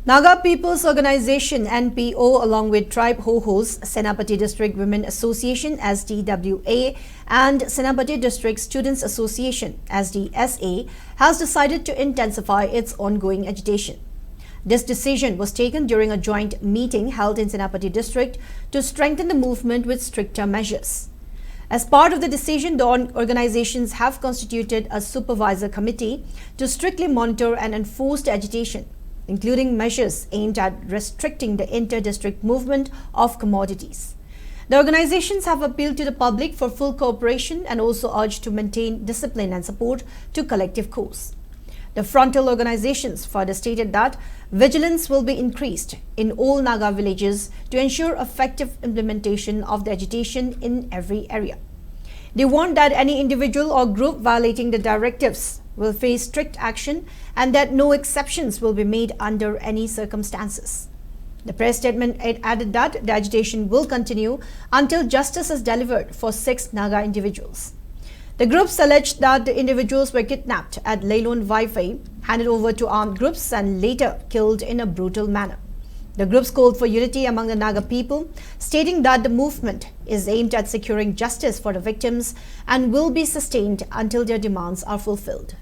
Naga People's Organization NPO along with Tribe Ho-Ho's Senapati District Women Association SDWA and Senapati District Students Association SDSA has decided to intensify its ongoing agitation. This decision was taken during a joint meeting held in Senapati District to strengthen the movement with stricter measures. As part of the decision, the organizations have constituted a supervisor committee to strictly monitor and enforce the agitation, including measures aimed at restricting the inter-district movement of commodities. The organizations have appealed to the public for full cooperation and also urged to maintain discipline and support to collective cause. The frontal organizations further stated that vigilance will be increased in all Naga villages to ensure effective implementation of the agitation in every area. They warned that any individual or group violating the directives will face strict action and that no exceptions will be made under any circumstances. The press statement added that the agitation will continue until justice is delivered for 6 Naga individuals. The groups alleged that the individuals were kidnapped at Leilon Wi-Fi, handed over to armed groups and later killed in a brutal manner. The groups called for unity among the Naga people, stating that the movement is aimed at securing justice for the victims and will be sustained until their demands are fulfilled.